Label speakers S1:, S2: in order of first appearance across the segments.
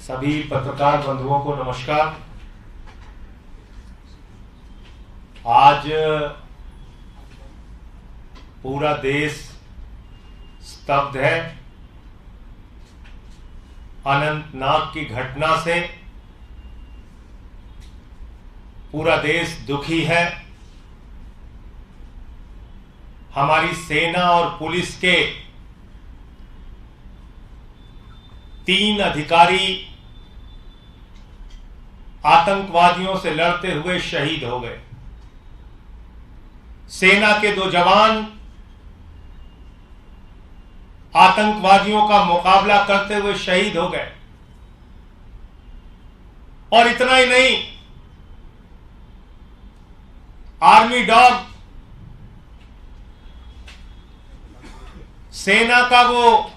S1: सभी पत्रकार बंधुओं को नमस्कार। आज पूरा देश स्तब्ध है। अनंतनाग की घटना से पूरा देश दुखी है। हमारी सेना और पुलिस के 3 अधिकारी आतंकवादियों से लड़ते हुए शहीद हो गए। सेना के 2 जवान आतंकवादियों का मुकाबला करते हुए शहीद हो गए। और इतना ही नहीं, आर्मी डॉग सेना का वो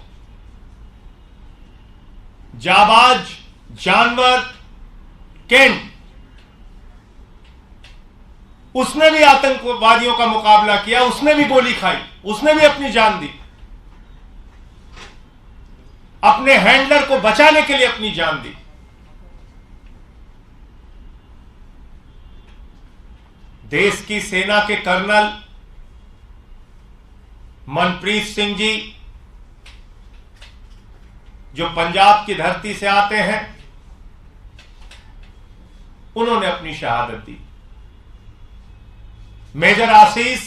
S1: जाबाज जानवर केंट, उसने भी आतंकवादियों का मुकाबला किया, उसने भी गोली खाई, उसने भी अपनी जान दी, अपने हैंडलर को बचाने के लिए अपनी जान दी। देश की सेना के कर्नल मनप्रीत सिंह जी, जो पंजाब की धरती से आते हैं, उन्होंने अपनी शहादत दी। मेजर आशीष,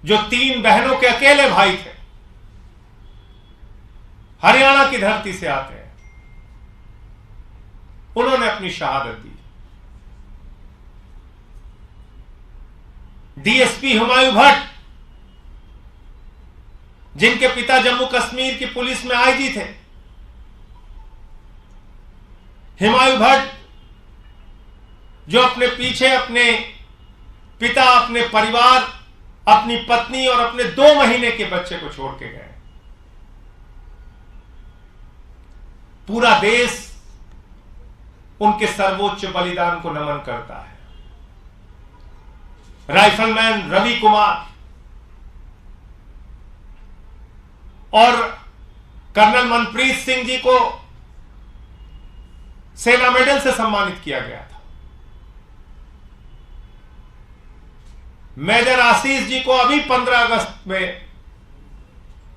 S1: जो 3 बहनों के अकेले भाई थे, हरियाणा की धरती से आते हैं, उन्होंने अपनी शहादत दी। डीएसपी हुमायूं भट्ट, जिनके पिता जम्मू कश्मीर की पुलिस में आईजी थे, हुमायूं भट्ट जो अपने पीछे अपने पिता, अपने परिवार, अपनी पत्नी और अपने 2 महीने के बच्चे को छोड़ के गए। पूरा देश उनके सर्वोच्च बलिदान को नमन करता है। राइफलमैन रवि कुमार और कर्नल मनप्रीत सिंह जी को सेना मेडल से सम्मानित किया गया था। मेजर आशीष जी को अभी 15 अगस्त में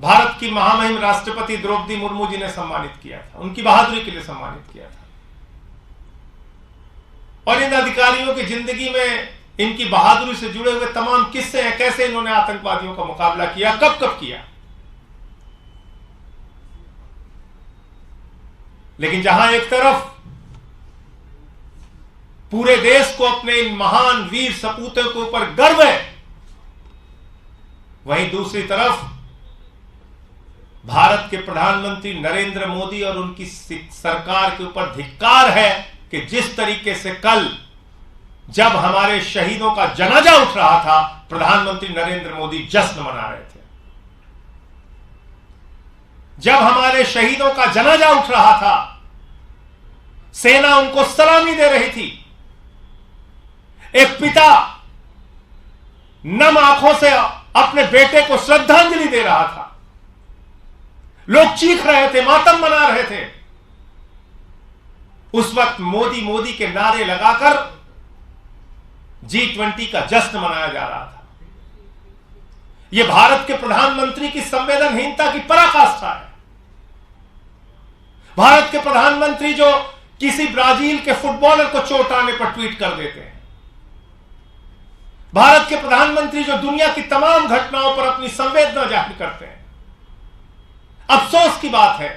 S1: भारत की महामहिम राष्ट्रपति द्रौपदी मुर्मू जी ने सम्मानित किया था, उनकी बहादुरी के लिए सम्मानित किया था। और इन अधिकारियों की जिंदगी में इनकी बहादुरी से जुड़े हुए तमाम किस्से हैं, कैसे इन्होंने आतंकवादियों का मुकाबला किया, कब कब किया। लेकिन जहां एक तरफ पूरे देश को अपने इन महान वीर सपूतों के ऊपर गर्व है, वहीं दूसरी तरफ भारत के प्रधानमंत्री नरेंद्र मोदी और उनकी सरकार के ऊपर धिक्कार है कि जिस तरीके से कल जब हमारे शहीदों का जनाजा उठ रहा था, प्रधानमंत्री नरेंद्र मोदी जश्न मना रहे थे। जब हमारे शहीदों का जनाजा उठ रहा था, सेना उनको सलामी दे रही थी। एक पिता नम आंखों से अपने बेटे को श्रद्धांजलि दे रहा था। लोग चीख रहे थे, मातम मना रहे थे। उस वक्त मोदी मोदी के नारे लगाकर G20 का जश्न मनाया जा रहा था। यह भारत के प्रधानमंत्री की संवेदनहीनता की पराकाष्ठा है। भारत के प्रधानमंत्री जो किसी ब्राजील के फुटबॉलर को चोट आने पर ट्वीट कर देते हैं। भारत के प्रधानमंत्री जो दुनिया की तमाम घटनाओं पर अपनी संवेदना जाहिर करते हैं। अफसोस की बात है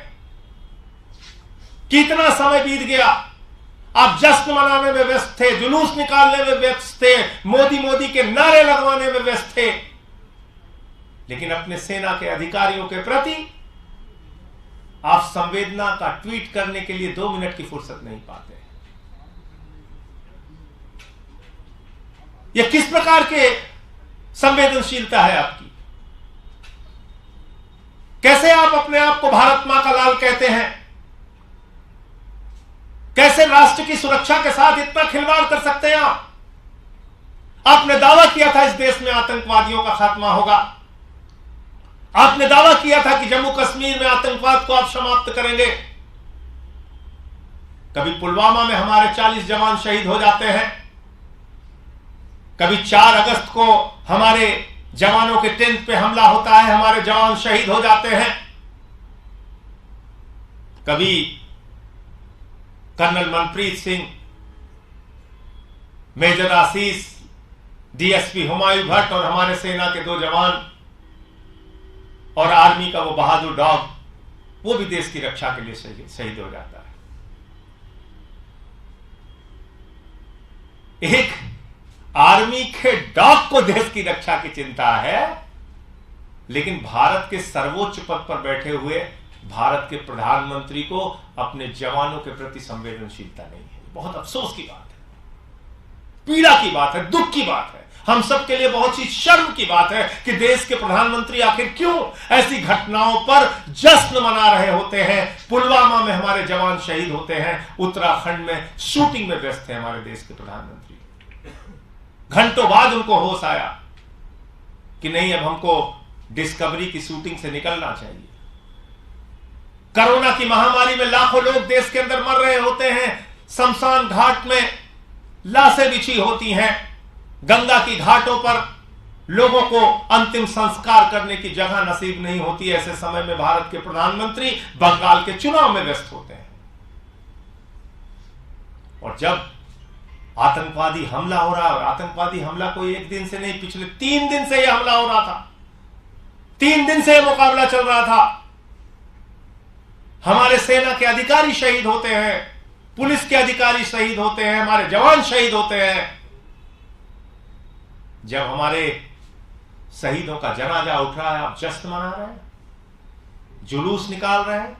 S1: कि इतना समय बीत गया, आप जश्न मनाने में व्यस्त थे, जुलूस निकालने में व्यस्त थे, मोदी मोदी के नारे लगवाने में व्यस्त थे, लेकिन अपने सेना के अधिकारियों के प्रति आप संवेदना का ट्वीट करने के लिए 2 मिनट की फुर्सत नहीं पाते। यह किस प्रकार के संवेदनशीलता है आपकी? कैसे आप अपने आप को भारत मां का लाल कहते हैं? कैसे राष्ट्र की सुरक्षा के साथ इतना खिलवाड़ कर सकते हैं आप? आपने दावा किया था इस देश में आतंकवादियों का खात्मा होगा। आपने दावा किया था कि जम्मू कश्मीर में आतंकवाद को आप समाप्त करेंगे। कभी पुलवामा में हमारे 40 जवान शहीद हो जाते हैं, कभी 4 अगस्त को हमारे जवानों के टेंट पे हमला होता है, हमारे जवान शहीद हो जाते हैं। कभी कर्नल मनप्रीत सिंह, मेजर आशीष, डीएसपी हुमायूं भट्ट और हमारे सेना के 2 जवान और आर्मी का वो बहादुर डॉग, वो भी देश की रक्षा के लिए शहीद हो जाता है। एक आर्मी के डॉग को देश की रक्षा की चिंता है, लेकिन भारत के सर्वोच्च पद पर बैठे हुए भारत के प्रधानमंत्री को अपने जवानों के प्रति संवेदनशीलता नहीं है। बहुत अफसोस की बात है, पीड़ा की बात है, दुख की बात है। हम सब के लिए बहुत सी शर्म की बात है कि देश के प्रधानमंत्री आखिर क्यों ऐसी घटनाओं पर जश्न मना रहे होते हैं। पुलवामा में हमारे जवान शहीद होते हैं, उत्तराखंड में शूटिंग में व्यस्त है हमारे देश के प्रधानमंत्री। घंटों बाद उनको होश आया कि नहीं, अब हमको डिस्कवरी की शूटिंग से निकलना चाहिए। कोरोना की महामारी में लाखों लोग देश के अंदर मर रहे होते हैं, शमशान घाट में लाशें बिछी होती हैं, गंगा की घाटों पर लोगों को अंतिम संस्कार करने की जगह नसीब नहीं होती। ऐसे समय में भारत के प्रधानमंत्री बंगाल के चुनाव में व्यस्त होते हैं, और जब आतंकवादी हमला हो रहा है, और आतंकवादी हमला कोई एक दिन से नहीं, पिछले 3 दिन से यह हमला हो रहा था, 3 दिन से यह मुकाबला चल रहा था। हमारे सेना के अधिकारी शहीद होते हैं, पुलिस के अधिकारी शहीद होते हैं, हमारे जवान शहीद होते हैं। जब हमारे शहीदों का जनाजा उठ रहा है, आप जश्न मना रहे हैं, जुलूस निकाल रहे हैं,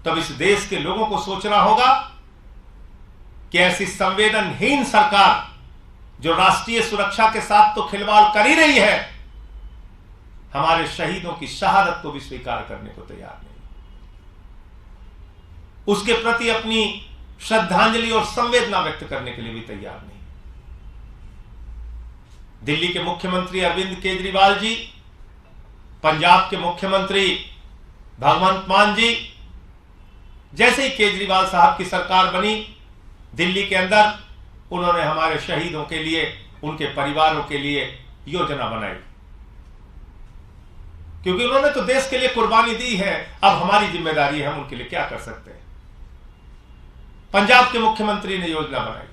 S1: तब इस देश के लोगों को सोचना होगा कि ऐसी संवेदनहीन सरकार जो राष्ट्रीय सुरक्षा के साथ तो खिलवाड़ कर ही रही है, हमारे शहीदों की शहादत को भी स्वीकार करने को तैयार नहीं, उसके प्रति अपनी श्रद्धांजलि और संवेदना व्यक्त करने के लिए भी तैयार नहीं। दिल्ली के मुख्यमंत्री अरविंद केजरीवाल जी, पंजाब के मुख्यमंत्री भगवंत मान जी, जैसे ही केजरीवाल साहब की सरकार बनी दिल्ली के अंदर, उन्होंने हमारे शहीदों के लिए, उनके परिवारों के लिए योजना बनाई, क्योंकि उन्होंने तो देश के लिए कुर्बानी दी है। अब हमारी जिम्मेदारी है हम उनके लिए क्या कर सकते हैं। पंजाब के मुख्यमंत्री ने योजना बनाई।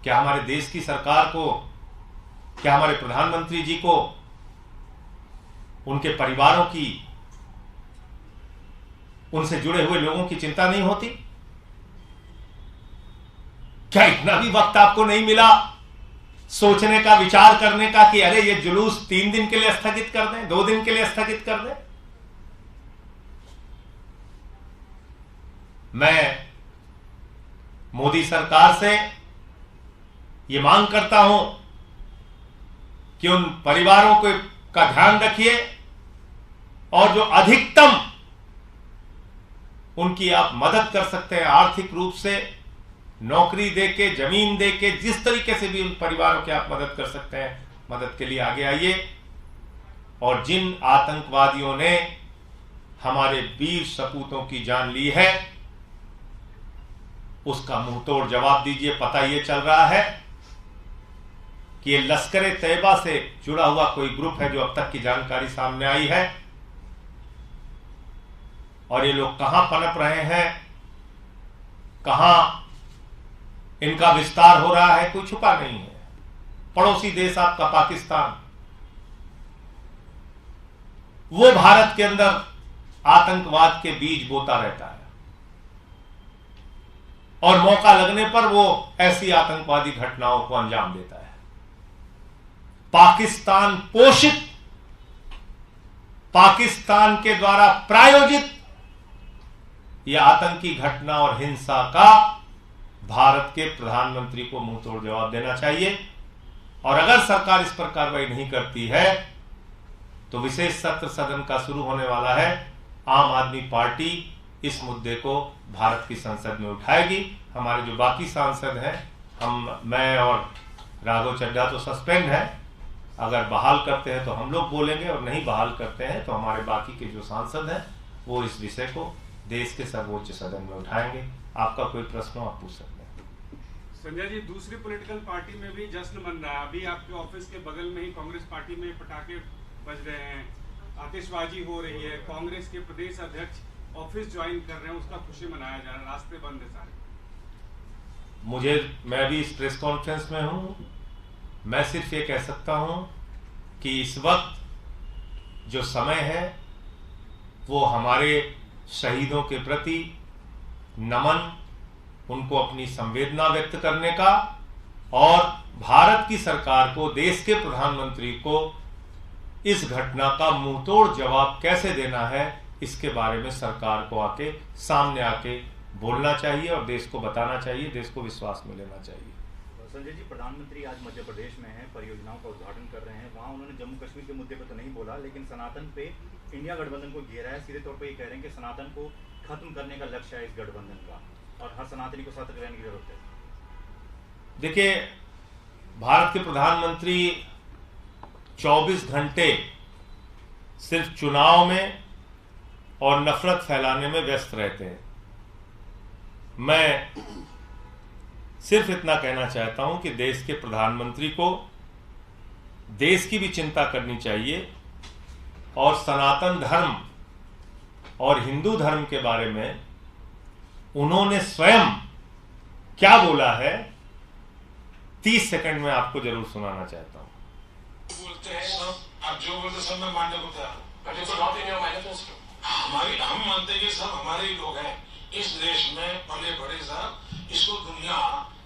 S1: क्या हमारे देश की सरकार को, क्या हमारे प्रधानमंत्री जी को उनके परिवारों की, उनसे जुड़े हुए लोगों की चिंता नहीं होती? क्या इतना भी वक्त आपको नहीं मिला सोचने का, विचार करने का कि अरे ये जुलूस 3 दिन के लिए स्थगित कर दें, 2 दिन के लिए स्थगित कर दें? मैं मोदी सरकार से ये मांग करता हूं कि उन परिवारों को का ध्यान रखिए, और जो अधिकतम उनकी आप मदद कर सकते हैं आर्थिक रूप से, नौकरी देके, जमीन देके, जिस तरीके से भी उन परिवारों की आप मदद कर सकते हैं, मदद के लिए आगे आइए। और जिन आतंकवादियों ने हमारे वीर सपूतों की जान ली है, उसका मुंहतोड़ जवाब दीजिए। पता यह चल रहा है कि ये लश्कर-ए-तैयबा से जुड़ा हुआ कोई ग्रुप है, जो अब तक की जानकारी सामने आई है, और ये लोग कहां पनप रहे हैं, कहां इनका विस्तार हो रहा है, कोई छुपा नहीं है। पड़ोसी देश आपका पाकिस्तान, वो भारत के अंदर आतंकवाद के बीज बोता रहता है, और मौका लगने पर वो ऐसी आतंकवादी घटनाओं को अंजाम देता है। पाकिस्तान पोषित, पाकिस्तान के द्वारा प्रायोजित यह आतंकी घटना और हिंसा का भारत के प्रधानमंत्री को मुंहतोड़ जवाब देना चाहिए। और अगर सरकार इस पर कार्रवाई नहीं करती है तो विशेष सत्र सदन का शुरू होने वाला है। आम आदमी पार्टी इस मुद्दे को भारत की संसद में उठाएगी। हमारे जो बाकी सांसद हैं, मैं और राघव चड्ढा तो सस्पेंड है, अगर बहाल करते हैं तो हम लोग बोलेंगे, और नहीं बहाल करते हैं तो हमारे बाकी के जो सांसद हैं वो इस विषय को देश के सर्वोच्च सदन में उठाएंगे। आपका कोई प्रश्न हो आप पूछ सकते हैं।
S2: संजय जी, दूसरी पॉलिटिकल पार्टी में भी जश्न मन रहा है। अभी आपके ऑफिस के बगल में ही कांग्रेस पार्टी में पटाखे बज रहे हैं, आतिशबाजी हो रही है, कांग्रेस के प्रदेश अध्यक्ष ऑफिस ज्वाइन कर रहे हैं, उसका खुशी मनाया जा रहा है, रास्ते बंद है सारे।
S1: मैं भी इस प्रेस कॉन्फ्रेंस में हूं, मैं सिर्फ ये कह सकता हूं कि इस वक्त जो समय है वो हमारे शहीदों के प्रति नमन, उनको अपनी संवेदना व्यक्त करने का, और भारत की सरकार को, देश के प्रधानमंत्री को इस घटना का मुंहतोड़ जवाब कैसे देना है इसके बारे में सरकार को सामने आके बोलना चाहिए और देश को बताना चाहिए, देश को विश्वास में लेना चाहिए।
S3: संजय जी, प्रधानमंत्री आज मध्य प्रदेश में हैं, परियोजनाओं का उद्घाटन कर रहे हैं। वहाँ उन्होंने जम्मू कश्मीर के मुद्दे पर तो नहीं बोला, लेकिन सनातन पे इंडिया गठबंधन को घेरा है। सीधे तौर पे ये कह रहे हैं कि सनातन को खत्म करने का लक्ष्य है इस गठबंधन का, और हर सनातनी को सतर्क रहने की जरूरत है।
S1: देखिए, भारत के प्रधानमंत्री 24 घंटे सिर्फ चुनाव में और नफरत फैलाने में व्यस्त रहते हैं। मैं सिर्फ इतना कहना चाहता हूं कि देश के प्रधानमंत्री को देश की भी चिंता करनी चाहिए, और सनातन धर्म और हिंदू धर्म के बारे में उन्होंने स्वयं क्या बोला है 30 सेकंड में आपको जरूर सुनाना चाहता हूं।
S4: बोलते हैं सब, आप जो बोलते सब मैं मानने को तैयार हूं। हम मानते हैं कि सब हमारे ही लोग हैं इस देश में पले बड़े साहब। इसको दुनिया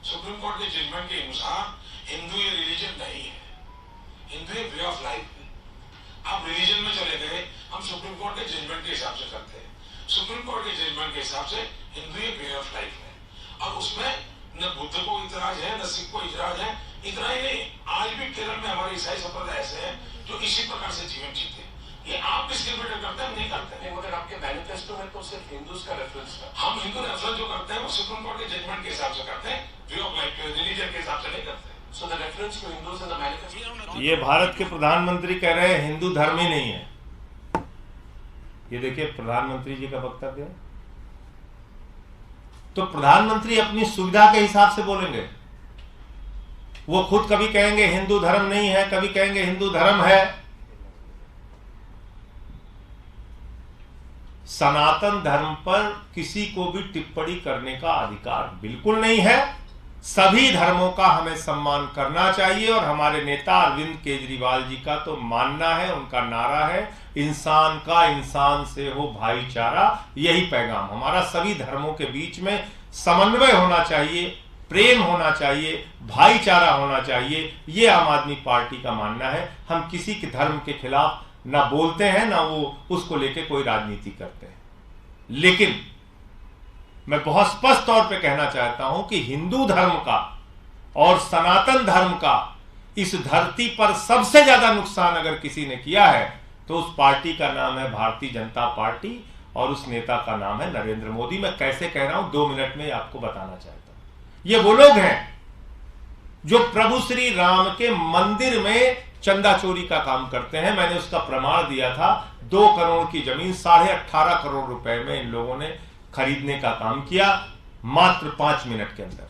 S4: सुप्रीम कोर्ट के जजमेंट के अनुसार हिंदू ये रिलीजन नहीं है, हिंदू ये वे ऑफ लाइफ है। आप रिलीजन में चले गए, हम सुप्रीम कोर्ट के जजमेंट के हिसाब से करते हैं। सुप्रीम कोर्ट के जजमेंट के हिसाब से हिंदू ये वे ऑफ लाइफ है, और उसमें न बुद्ध को इतराज है न सिख को इतराज है। इतना ही नहीं, आज भी केरल में हमारे ईसाई संप्रदाय ऐसे हैं जो इसी प्रकार से जीवन जीते। ये आप डिस्क्रिमिनेट करते हैं, नहीं करते हैं। मगर आपके मैनिफेस्टो में तो सिर्फ हिंदूज का रेफरेंस है। हम हिंदू रेफरेंस जो करते हैं वो सुप्रीम कोर्ट के जजमेंट के हिसाब से करते हैं, वे ऑफ लाइफ के रिलीजन के हिसाब से नहीं करते। So the reference to Hindus in the manifesto.
S1: ये भारत के प्रधानमंत्री कह रहे हैं हिंदू धर्म ही नहीं है। ये देखिए प्रधानमंत्री जी का वक्तव्य है। तो प्रधानमंत्री अपनी सुविधा के हिसाब से बोलेंगे। वो खुद कभी कहेंगे हिंदू धर्म नहीं है, कभी कहेंगे हिंदू धर्म है। सनातन धर्म पर किसी को भी टिप्पणी करने का अधिकार बिल्कुल नहीं है। सभी धर्मों का हमें सम्मान करना चाहिए, और हमारे नेता अरविंद केजरीवाल जी का तो मानना है, उनका नारा है इंसान का इंसान से हो भाईचारा। यही पैगाम हमारा। सभी धर्मों के बीच में समन्वय होना चाहिए, प्रेम होना चाहिए, भाईचारा होना चाहिए। ये आम आदमी पार्टी का मानना है। हम किसी के धर्म के खिलाफ ना बोलते हैं, ना वो उसको लेके कोई राजनीति करते हैं। लेकिन मैं बहुत स्पष्ट तौर पे कहना चाहता हूं कि हिंदू धर्म का और सनातन धर्म का इस धरती पर सबसे ज्यादा नुकसान अगर किसी ने किया है तो उस पार्टी का नाम है भारतीय जनता पार्टी, और उस नेता का नाम है नरेंद्र मोदी। मैं कैसे कह रहा हूं 2 मिनट में आपको बताना चाहता हूं। ये वो लोग हैं जो प्रभु श्री राम के मंदिर में चंदा चोरी का काम करते हैं। मैंने उसका प्रमाण दिया था। 2 करोड़ की जमीन 18.5 करोड़ रुपए में इन लोगों ने खरीदने का काम किया मात्र 5 मिनट के अंदर।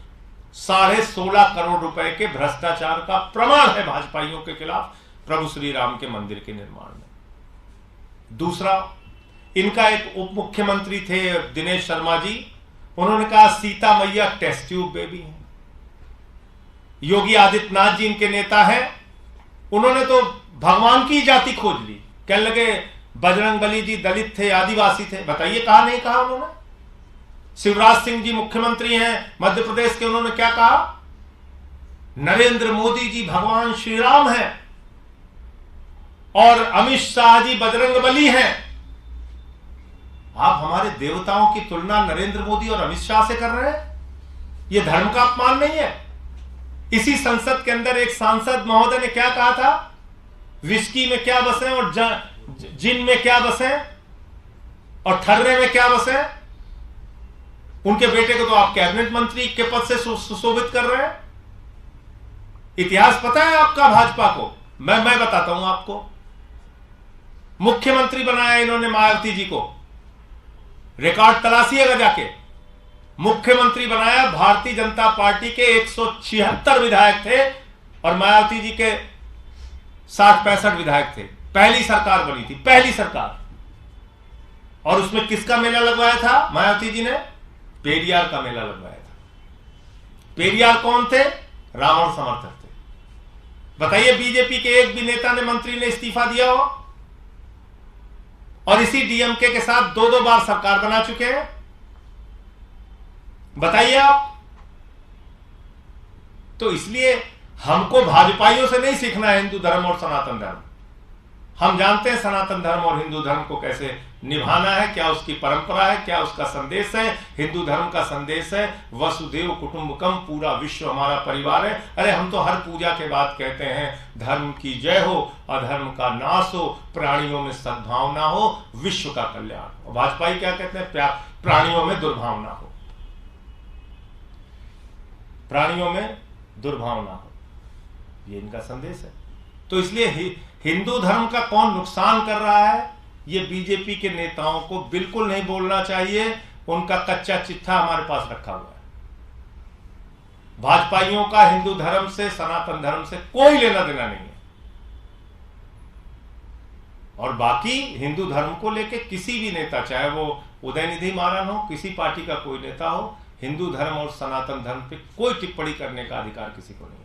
S1: 16.5 करोड़ रुपए के भ्रष्टाचार का प्रमाण है भाजपाइयों के खिलाफ प्रभु श्री राम के मंदिर के निर्माण में। दूसरा, इनका एक उप मुख्यमंत्री थे दिनेश शर्मा जी, उन्होंने कहा सीता मैया टेस्ट ट्यूब बेबी है। योगी आदित्यनाथ जी इनके नेता हैं, उन्होंने तो भगवान की जाति खोज ली। कहने लगे बजरंगबली जी दलित थे, आदिवासी थे। बताइए कहा नहीं कहा उन्होंने। शिवराज सिंह जी मुख्यमंत्री हैं मध्य प्रदेश के, उन्होंने क्या कहा? नरेंद्र मोदी जी भगवान श्री राम हैं और अमित शाह जी बजरंगबली हैं। आप हमारे देवताओं की तुलना नरेंद्र मोदी और अमित शाह से कर रहे हैं? यह धर्म का अपमान नहीं है? इसी संसद के अंदर एक सांसद महोदय ने क्या कहा था? विस्की में क्या बसे और जिन में क्या बसे और ठर्रे में क्या बसे। उनके बेटे को तो आप कैबिनेट मंत्री के पद से सुशोभित कर रहे हैं। इतिहास पता है आपका भाजपा को? मैं बताता हूं आपको। मुख्यमंत्री बनाया इन्होंने मायावती जी को, रिकॉर्ड तलाशिएगा जाके। मुख्यमंत्री बनाया, भारतीय जनता पार्टी के 176 विधायक थे और मायावती जी के 60-65 विधायक थे। पहली सरकार बनी थी, पहली सरकार। और उसमें किसका मेला लगवाया था मायावती जी ने? पेरियार का मेला लगवाया था। पेरियार कौन थे? रावण समर्थक थे। बताइए, बीजेपी के एक भी नेता ने, मंत्री ने इस्तीफा दिया हो? और इसी डीएमके के साथ 2-2 बार सरकार बना चुके हैं। बताइए आप। तो इसलिए हमको भाजपाइयों से नहीं सीखना है हिंदू धर्म और सनातन धर्म। हम जानते हैं सनातन धर्म और हिंदू धर्म को कैसे निभाना है, क्या उसकी परंपरा है, क्या उसका संदेश है। हिंदू धर्म का संदेश है वसुदेव कुटुंबकम, पूरा विश्व हमारा परिवार है। अरे हम तो हर पूजा के बाद कहते हैं धर्म की जय हो, अधर्म का नाश हो, प्राणियों में सद्भावना हो, विश्व का कल्याण हो। भाजपाई क्या कहते हैं? प्राणियों में दुर्भावना हो, प्राणियों में दुर्भावना हो, ये इनका संदेश है। तो इसलिए हिंदू धर्म का कौन नुकसान कर रहा है, ये बीजेपी के नेताओं को बिल्कुल नहीं बोलना चाहिए। उनका कच्चा चिट्ठा हमारे पास रखा हुआ है। भाजपाइयों का हिंदू धर्म से, सनातन धर्म से कोई लेना देना नहीं है। और बाकी हिंदू धर्म को लेके किसी भी नेता, चाहे वो उदयनिधि महाराज हो, किसी पार्टी का कोई नेता हो, हिंदू धर्म और सनातन धर्म पे कोई टिप्पणी करने का अधिकार किसी को नहीं है।